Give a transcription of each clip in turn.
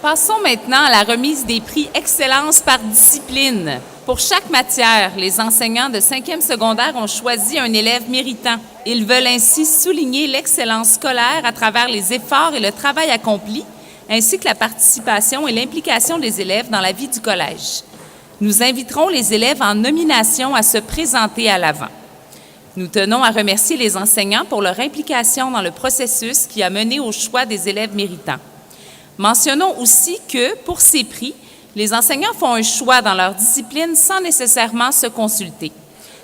Passons maintenant à la remise des prix Excellence par discipline. Pour chaque matière, les enseignants de 5e secondaire ont choisi un élève méritant. Ils veulent ainsi souligner l'excellence scolaire à travers les efforts et le travail accompli, ainsi que la participation et l'implication des élèves dans la vie du collège. Nous inviterons les élèves en nomination à se présenter à l'avant. Nous tenons à remercier les enseignants pour leur implication dans le processus qui a mené au choix des élèves méritants. Mentionnons aussi que, pour ces prix, les enseignants font un choix dans leur discipline sans nécessairement se consulter.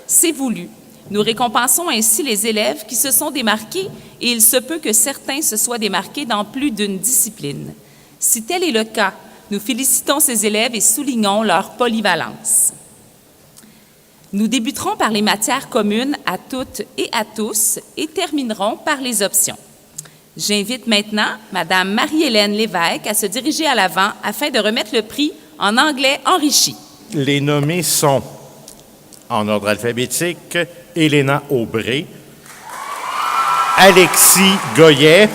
C'est voulu. Nous récompensons ainsi les élèves qui se sont démarqués et il se peut que certains se soient démarqués dans plus d'une discipline. Si tel est le cas, nous félicitons ces élèves et soulignons leur polyvalence. Nous débuterons par les matières communes à toutes et à tous et terminerons par les options. J'invite maintenant Mme Marie-Hélène Lévesque à se diriger à l'avant afin de remettre le prix en anglais enrichi. Les nommés sont, en ordre alphabétique, Elena Aubray, Alexis Goyet,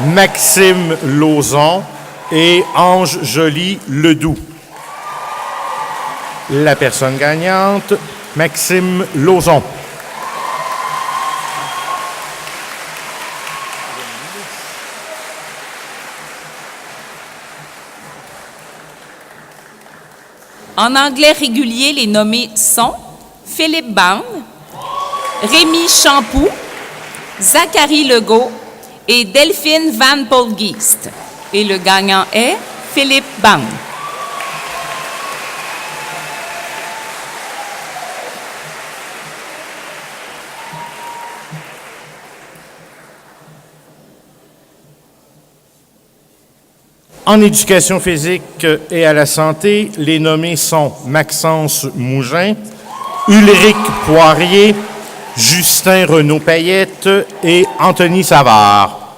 Maxime Lauzon et Ange Joly Ledoux. La personne gagnante, Maxime Lauzon. En anglais régulier, les nommés sont Philippe Bande, Rémi Champoux, Zachary Legault et Delphine Van Polgeest. Et le gagnant est Philippe Bande. En éducation physique et à la santé, les nommés sont Maxence Mougin, Ulrich Poirier, Justin Renaud-Payette et Anthony Savard.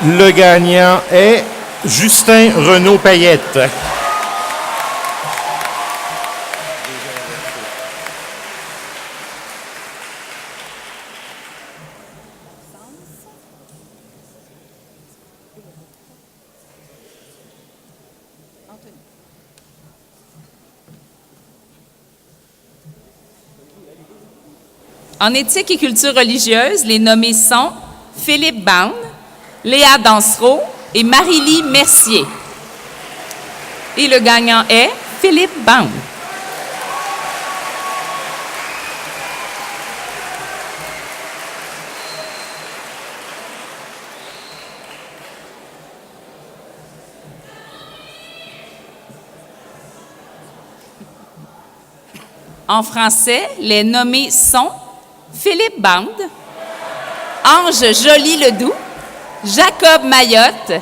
Le gagnant est Justin Renaud-Payette. En éthique et culture religieuse, les nommés sont Philippe Bande, Léa Dansereau et Marie-Lie Mercier. Et le gagnant est Philippe Bande. En français, les nommés sont Philippe Bande, Ange Joly Ledoux, Jacob Mayotte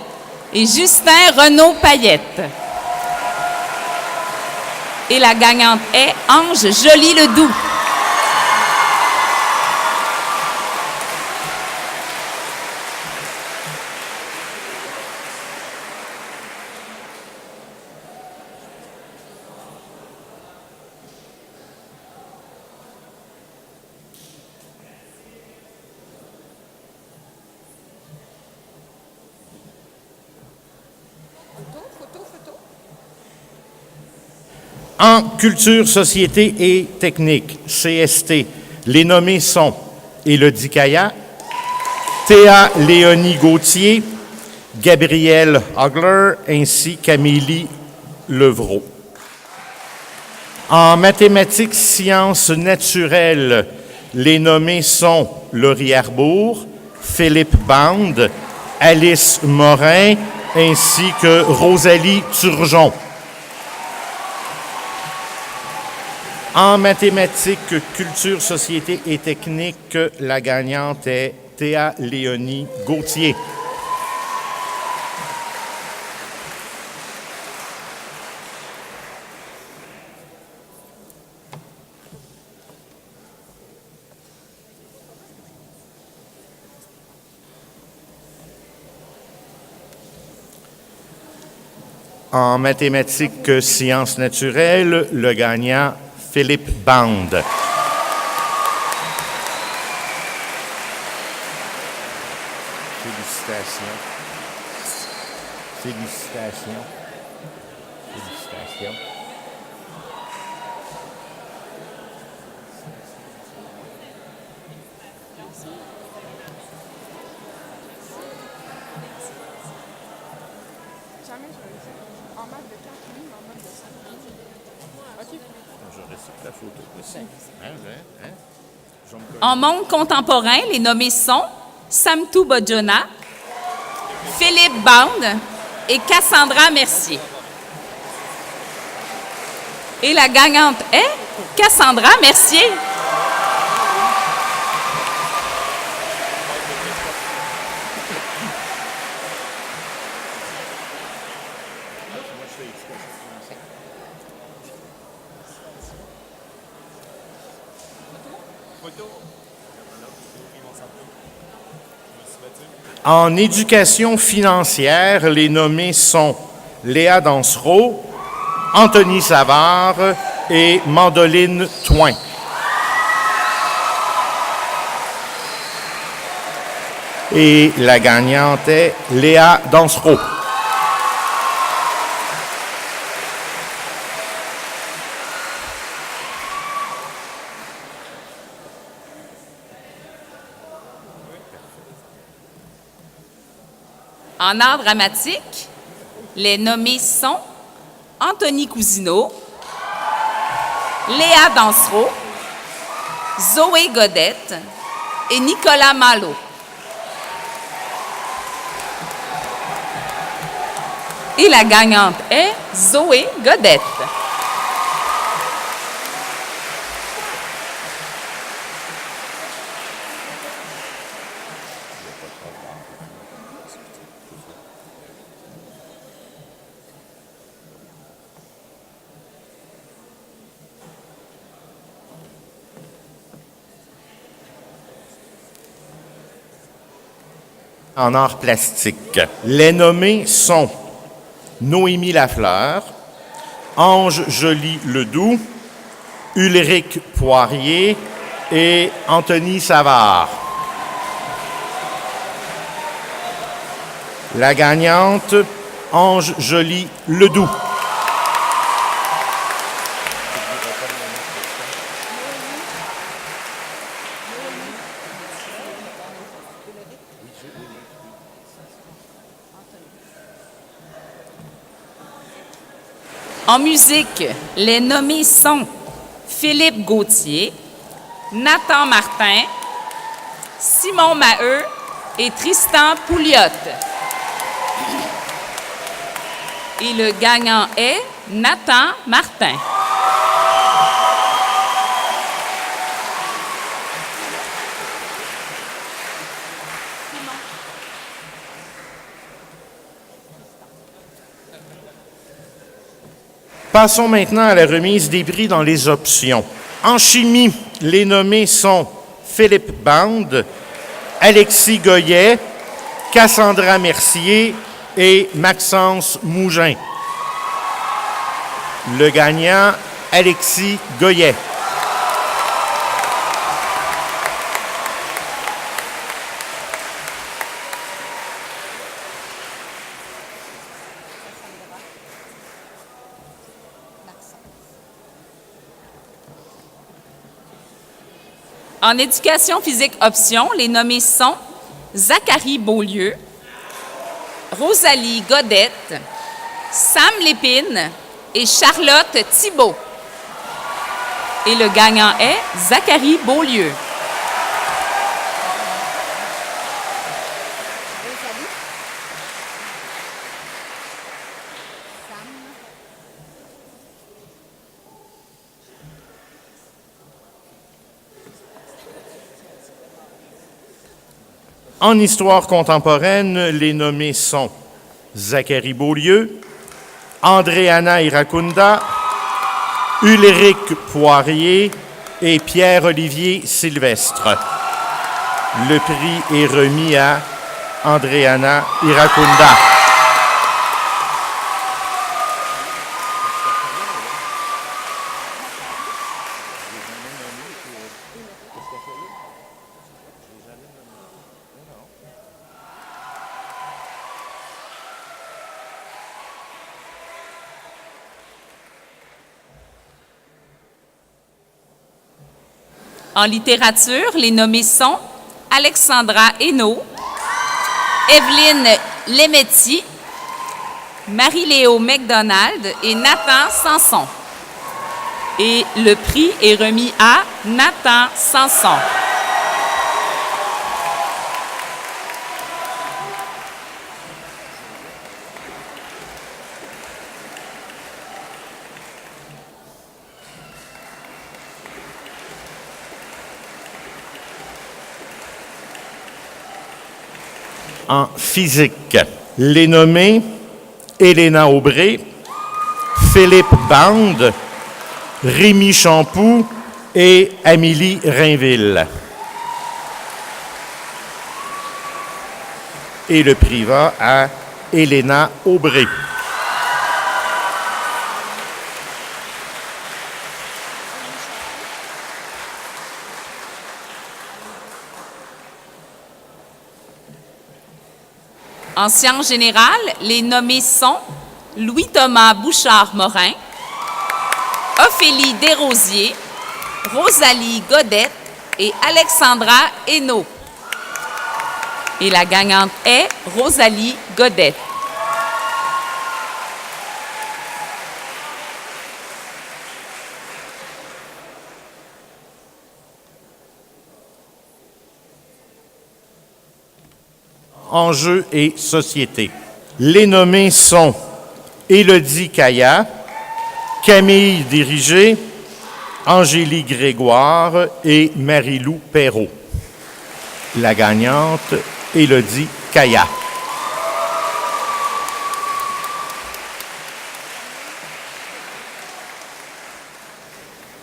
et Justin Renaud-Payette. Et la gagnante est Ange Joly Ledoux. En culture, société et technique, CST, les nommés sont Élodie Caillat, Théa Léonie Gauthier, Gabrielle Hogler ainsi qu'Amélie Levrault. En mathématiques, sciences naturelles, les nommés sont Laurie Arbour, Philippe Bande, Alice Morin ainsi que Rosalie Turgeon. En mathématiques, culture, société et technique, la gagnante est Théa Léonie Gauthier. En mathématiques, sciences naturelles, le gagnant Philippe Bande. Félicitations. Félicitations. Félicitations. Jamais je vais le faire. En mode de 4 mais en mode de 5. OK. Je recycle la photo aussi. En monde contemporain, les nommés sont Samtou Bodjona, Philippe Bande et Cassandra Mercier. Et la gagnante est Cassandra Mercier. En éducation financière, les nommés sont Léa Dansereau, Anthony Savard et Mandoline Toin. Et la gagnante est Léa Dansereau. En art dramatique, les nommés sont Anthony Cousineau, Léa Dansereau, Zoé Godette et Nicolas Malo. Et la gagnante est Zoé Godette. En art plastique, les nommés sont Noémie Lafleur, Ange Joly-Ledoux, Ulrich Poirier et Anthony Savard. La gagnante, Ange Joly-Ledoux. En musique, les nommés sont Philippe Gauthier, Nathan Martin, Simon Maheu et Tristan Pouliot. Et le gagnant est Nathan Martin. Passons maintenant à la remise des prix dans les options. En chimie, les nommés sont Philippe Bande, Alexis Goyet, Cassandra Mercier et Maxence Mougin. Le gagnant, Alexis Goyet. En éducation physique option, les nommés sont Zachary Beaulieu, Rosalie Godette, Sam Lépine et Charlotte Thibault. Et le gagnant est Zachary Beaulieu. En histoire contemporaine, les nommés sont Zachary Beaulieu, Andréana Iracunda, Ulrich Poirier et Pierre-Olivier Sylvestre. Le prix est remis à Andréana Iracunda. En littérature, les nommés sont Alexandra Hainaut, Evelyne Lemetti, Marie-Léo McDonald et Nathan Sanson. Et le prix est remis à Nathan Sanson. En physique, les nommés Elena Aubray, Philippe Bande, Rémi Champoux et Amélie Rainville. Et le prix va à Elena Aubray. En sciences générales, les nommés sont Louis-Thomas Bouchard-Morin, Ophélie Desrosiers, Rosalie Godette et Alexandra Hainaut. Et la gagnante est Rosalie Godette. Enjeux et société. Les nommés sont Élodie Caillat, Camille Dirigé, Angélie Grégoire et Marie-Lou Perrault. La gagnante, Élodie Caillat.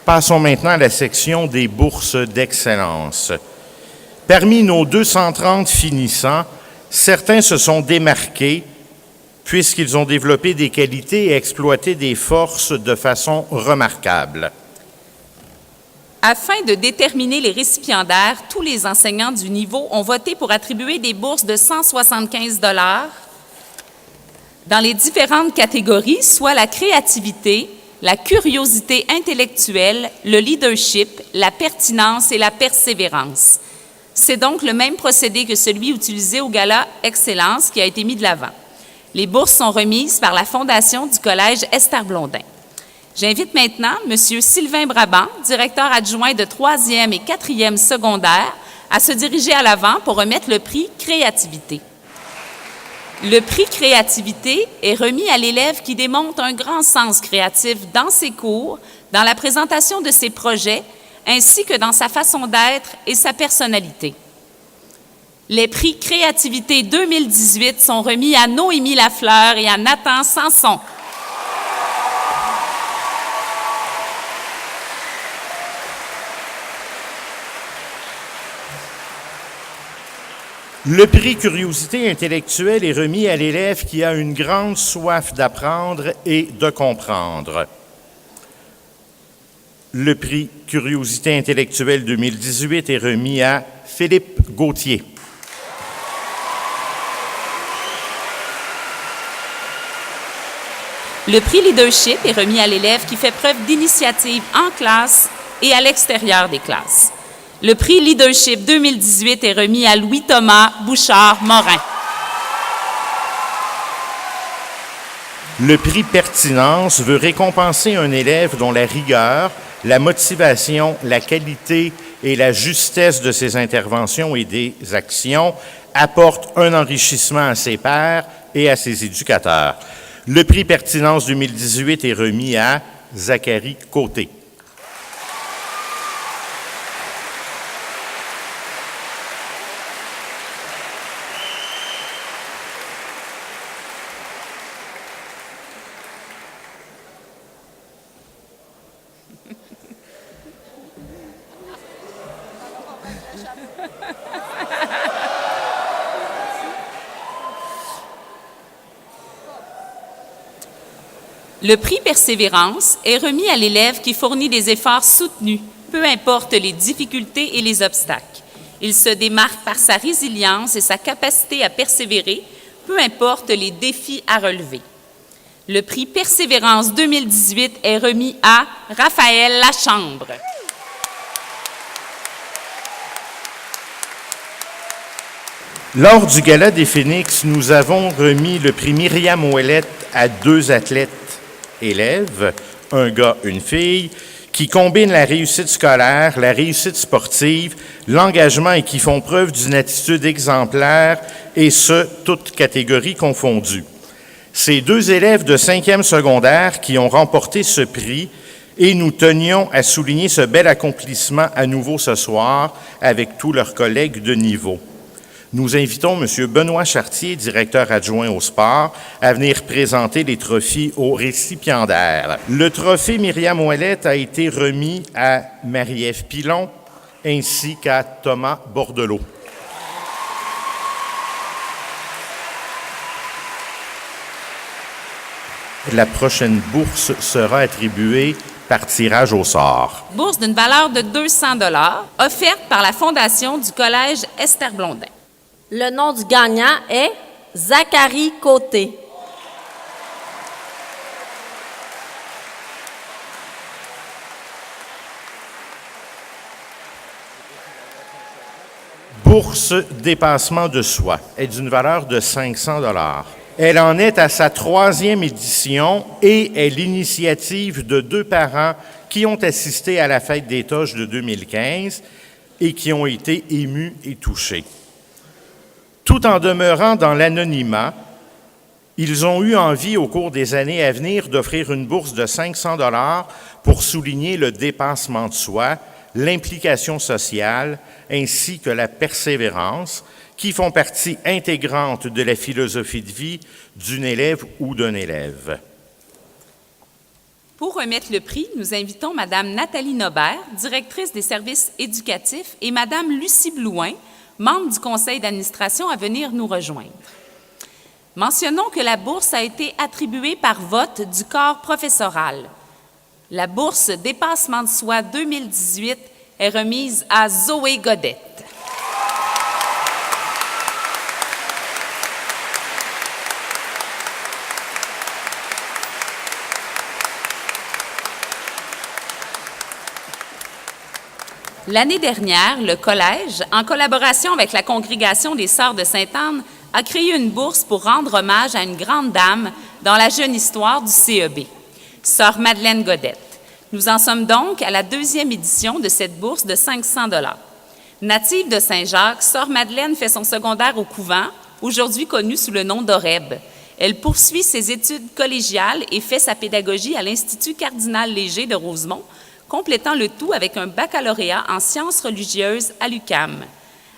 Passons maintenant à la section des bourses d'excellence. Parmi nos 230 finissants, certains se sont démarqués puisqu'ils ont développé des qualités et exploité des forces de façon remarquable. Afin de déterminer les récipiendaires, tous les enseignants du niveau ont voté pour attribuer des bourses de 175 $ dans les différentes catégories, soit la créativité, la curiosité intellectuelle, le leadership, la pertinence et la persévérance. C'est donc le même procédé que celui utilisé au Gala Excellence qui a été mis de l'avant. Les bourses sont remises par la Fondation du Collège Esther Blondin. J'invite maintenant M. Sylvain Brabant, directeur adjoint de 3e et 4e secondaire, à se diriger à l'avant pour remettre le prix Créativité. Le prix Créativité est remis à l'élève qui démontre un grand sens créatif dans ses cours, dans la présentation de ses projets, ainsi que dans sa façon d'être et sa personnalité. Les prix Créativité 2018 sont remis à Noémie Lafleur et à Nathan Sanson. Le prix Curiosité intellectuelle est remis à l'élève qui a une grande soif d'apprendre et de comprendre. Le prix Curiosité intellectuelle 2018 est remis à Philippe Gauthier. Le prix Leadership est remis à l'élève qui fait preuve d'initiative en classe et à l'extérieur des classes. Le prix Leadership 2018 est remis à Louis-Thomas Bouchard-Morin. Le prix Pertinence veut récompenser un élève dont la rigueur, la motivation, la qualité et la justesse de ses interventions et des actions apportent un enrichissement à ses pairs et à ses éducateurs. Le prix Pertinence 2018 est remis à Zachary Côté. Le prix Persévérance est remis à l'élève qui fournit des efforts soutenus, peu importe les difficultés et les obstacles. Il se démarque par sa résilience et sa capacité à persévérer, peu importe les défis à relever. Le prix Persévérance 2018 est remis à Raphaël Lachambre. Lors du Gala des Phénix, nous avons remis le prix Myriam Ouellette à 2 athlètes élèves, un gars, une fille, qui combinent la réussite scolaire, la réussite sportive, l'engagement et qui font preuve d'une attitude exemplaire, et ce, toutes catégories confondues. Ces 2 élèves de 5e secondaire qui ont remporté ce prix, et nous tenions à souligner ce bel accomplissement à nouveau ce soir avec tous leurs collègues de niveau. Nous invitons M. Benoît Chartier, directeur adjoint au sport, à venir présenter les trophées aux récipiendaires. Le trophée Myriam Ouellette a été remis à Marie-Ève Pilon ainsi qu'à Thomas Bordelot. La prochaine bourse sera attribuée par tirage au sort. Bourse d'une valeur de 200 $ offerte par la Fondation du Collège Esther Blondin. Le nom du gagnant est Zachary Côté. Bourse dépassement de soi est d'une valeur de 500 $. Elle en est à sa 3e édition et est l'initiative de 2 parents qui ont assisté à la fête des Toches de 2015 et qui ont été émus et touchés. Tout en demeurant dans l'anonymat, ils ont eu envie au cours des années à venir d'offrir une bourse de 500 $ pour souligner le dépassement de soi, l'implication sociale ainsi que la persévérance qui font partie intégrante de la philosophie de vie d'une élève ou d'un élève. Pour remettre le prix, nous invitons Mme Nathalie Nobert, directrice des services éducatifs, et Mme Lucie Blouin, membre du conseil d'administration, à venir nous rejoindre. Mentionnons que la bourse a été attribuée par vote du corps professoral. La bourse Dépassement de soi 2018 est remise à Zoé Godette. L'année dernière, le Collège, en collaboration avec la Congrégation des Sœurs de Sainte-Anne, a créé une bourse pour rendre hommage à une grande dame dans la jeune histoire du CEB, Sœur Madeleine Godette. Nous en sommes donc à la 2e édition de cette bourse de 500 $. Native de Saint-Jacques, Sœur Madeleine fait son secondaire au couvent, aujourd'hui connu sous le nom d'Oreb. Elle poursuit ses études collégiales et fait sa pédagogie à l'Institut Cardinal Léger de Rosemont, complétant le tout avec un baccalauréat en sciences religieuses à l'UQAM.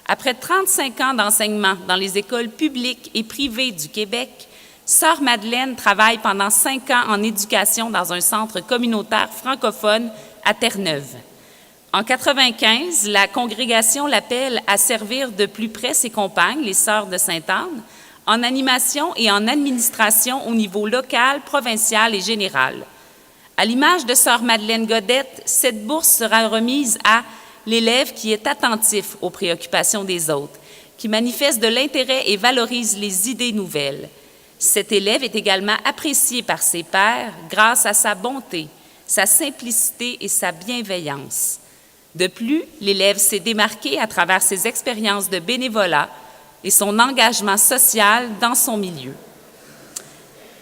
Après 35 ans d'enseignement dans les écoles publiques et privées du Québec, Sœur Madeleine travaille pendant 5 ans en éducation dans un centre communautaire francophone à Terre-Neuve. En 1995, la congrégation l'appelle à servir de plus près ses compagnes, les Sœurs de Sainte-Anne, en animation et en administration au niveau local, provincial et général. À l'image de Sœur Madeleine Godette, cette bourse sera remise à l'élève qui est attentif aux préoccupations des autres, qui manifeste de l'intérêt et valorise les idées nouvelles. Cet élève est également apprécié par ses pairs grâce à sa bonté, sa simplicité et sa bienveillance. De plus, l'élève s'est démarqué à travers ses expériences de bénévolat et son engagement social dans son milieu.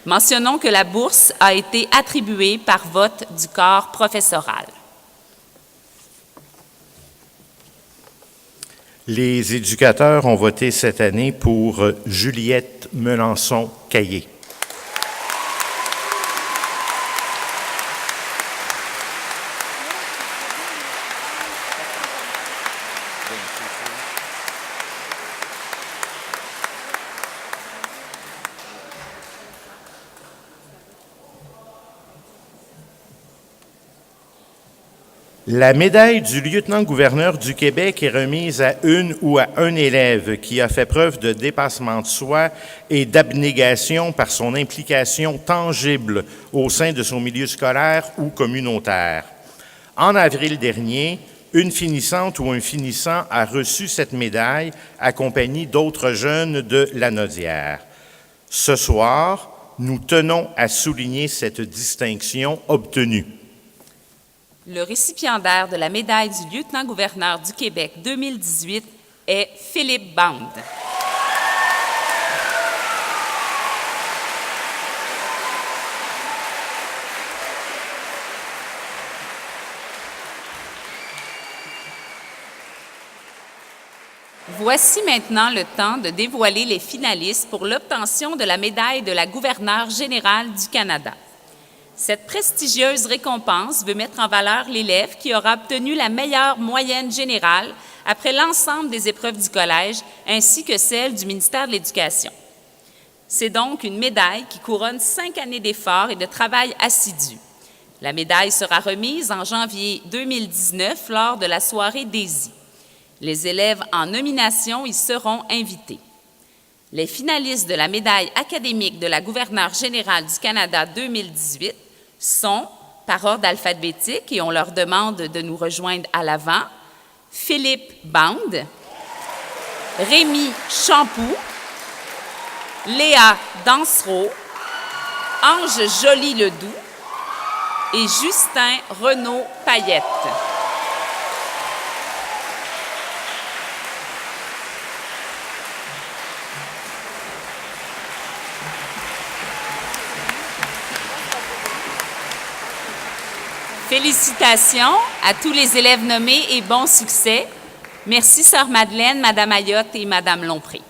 Mentionnons que la bourse a été attribuée par vote du corps professoral. Les éducateurs ont voté cette année pour Juliette Melançon-Caillé. La médaille du lieutenant-gouverneur du Québec est remise à une ou à un élève qui a fait preuve de dépassement de soi et d'abnégation par son implication tangible au sein de son milieu scolaire ou communautaire. En avril dernier, une finissante ou un finissant a reçu cette médaille accompagnée d'autres jeunes de Lanaudière. Ce soir, nous tenons à souligner cette distinction obtenue. Le récipiendaire de la médaille du lieutenant-gouverneur du Québec 2018 est Philippe Bande. Voici maintenant le temps de dévoiler les finalistes pour l'obtention de la médaille de la gouverneure générale du Canada. Cette prestigieuse récompense veut mettre en valeur l'élève qui aura obtenu la meilleure moyenne générale après l'ensemble des épreuves du collège ainsi que celle du ministère de l'Éducation. C'est donc une médaille qui couronne 5 années d'efforts et de travail assidu. La médaille sera remise en janvier 2019 lors de la soirée DAISY. Les élèves en nomination y seront invités. Les finalistes de la médaille académique de la gouverneure générale du Canada 2018 sont, par ordre alphabétique, et on leur demande de nous rejoindre à l'avant, Philippe Bande, Rémi Champoux, Léa Dansereau, Ange Joly-Ledoux et Justin Renaud-Payette. Félicitations à tous les élèves nommés et bon succès. Merci, Sœur Madeleine, Madame Ayotte et Madame Lompré.